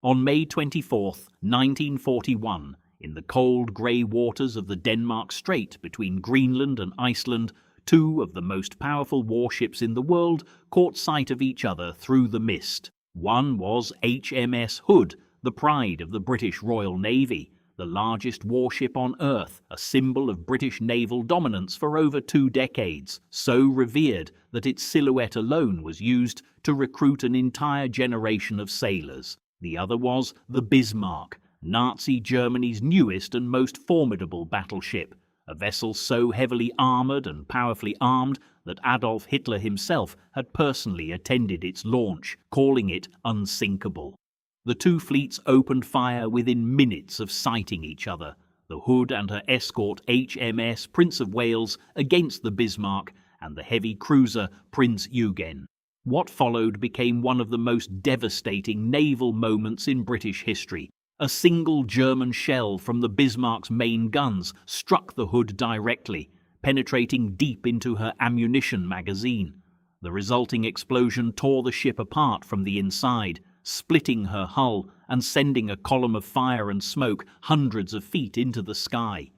On May 24, 1941, in the cold grey waters of the Denmark Strait between Greenland and Iceland, two of the most powerful warships in the world caught sight of each other through the mist. One was HMS Hood, the pride of the British Royal Navy, the largest warship on Earth, a symbol of British naval dominance for over 2 decades, so revered that its silhouette alone was used to recruit an entire generation of sailors. The other was the Bismarck, Nazi Germany's newest and most formidable battleship, a vessel so heavily armoured and powerfully armed that Adolf Hitler himself had personally attended its launch, calling it unsinkable. The two fleets opened fire within minutes of sighting each other, the Hood and her escort HMS Prince of Wales against the Bismarck and the heavy cruiser Prince Eugen. What followed became one of the most devastating naval moments in British history. A single German shell from the Bismarck's main guns struck the Hood directly, penetrating deep into her ammunition magazine. The resulting explosion tore the ship apart from the inside, splitting her hull and sending a column of fire and smoke hundreds of feet into the sky.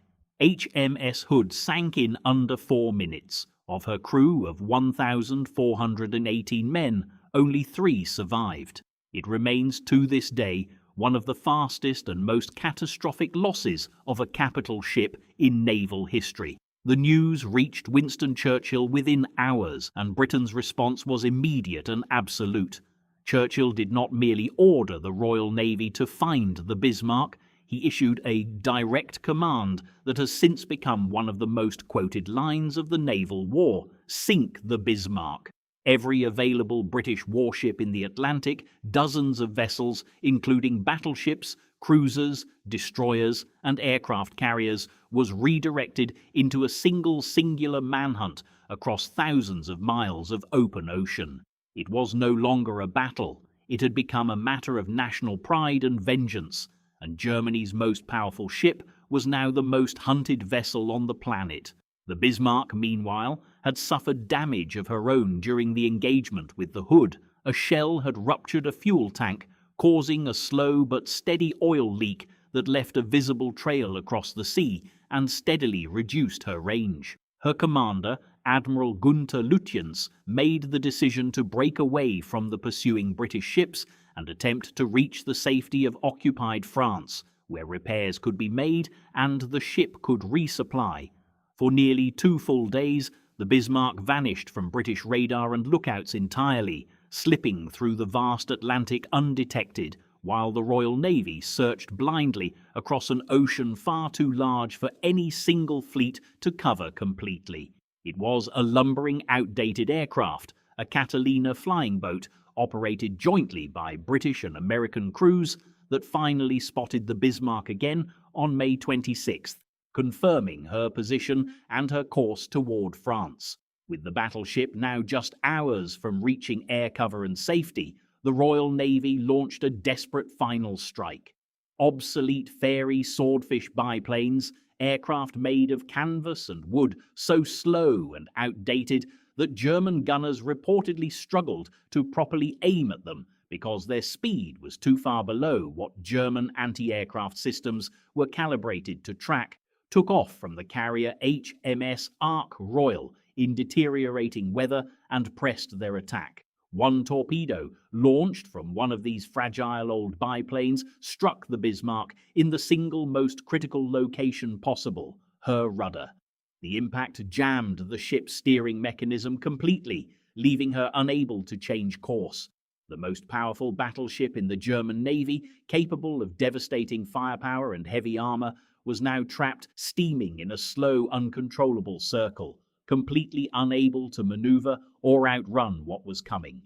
HMS Hood sank in under 4 minutes. Of her crew of 1,418 men, only 3 survived. It remains to this day one of the fastest and most catastrophic losses of a capital ship in naval history. The news reached Winston Churchill within hours, and Britain's response was immediate and absolute. Churchill did not merely order the Royal Navy to find the Bismarck, he issued a direct command that has since become one of the most quoted lines of the naval war: "Sink the Bismarck." Every available British warship in the Atlantic, dozens of vessels, including battleships, cruisers, destroyers, and aircraft carriers, was redirected into a singular manhunt across thousands of miles of open ocean. It was no longer a battle. It had become a matter of national pride and vengeance, and Germany's most powerful ship was now the most hunted vessel on the planet. The Bismarck, meanwhile, had suffered damage of her own during the engagement with the Hood. A shell had ruptured a fuel tank, causing a slow but steady oil leak that left a visible trail across the sea and steadily reduced her range. Her commander, Admiral Gunther Lütjens, made the decision to break away from the pursuing British ships and attempt to reach the safety of occupied France, where repairs could be made and the ship could resupply. For nearly 2 full days, the Bismarck vanished from British radar and lookouts entirely, slipping through the vast Atlantic undetected, while the Royal Navy searched blindly across an ocean far too large for any single fleet to cover completely. It was a lumbering, outdated aircraft, a Catalina flying boat, operated jointly by British and American crews, that finally spotted the Bismarck again on May 26th, confirming her position and her course toward France. With the battleship now just hours from reaching air cover and safety, the Royal Navy launched a desperate final strike. Obsolete Fairey Swordfish biplanes, aircraft made of canvas and wood, so slow and outdated that German gunners reportedly struggled to properly aim at them because their speed was too far below what German anti-aircraft systems were calibrated to track, took off from the carrier HMS Ark Royal in deteriorating weather and pressed their attack. One torpedo, launched from one of these fragile old biplanes, struck the Bismarck in the single most critical location possible, her rudder. The impact jammed the ship's steering mechanism completely, leaving her unable to change course. The most powerful battleship in the German Navy, capable of devastating firepower and heavy armor, was now trapped, steaming in a slow, uncontrollable circle, completely unable to maneuver or outrun what was coming.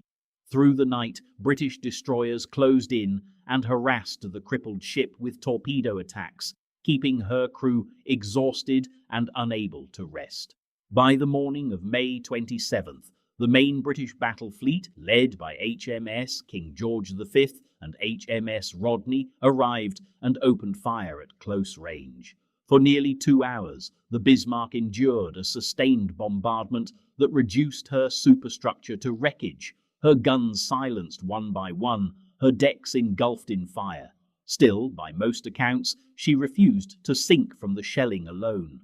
Through the night, British destroyers closed in and harassed the crippled ship with torpedo attacks, keeping her crew exhausted and unable to rest. By the morning of May 27th, the main British battle fleet, led by HMS King George V and HMS Rodney, arrived and opened fire at close range. For nearly 2 hours, the Bismarck endured a sustained bombardment that reduced her superstructure to wreckage. Her guns silenced one by one, her decks engulfed in fire. Still, by most accounts, she refused to sink from the shelling alone.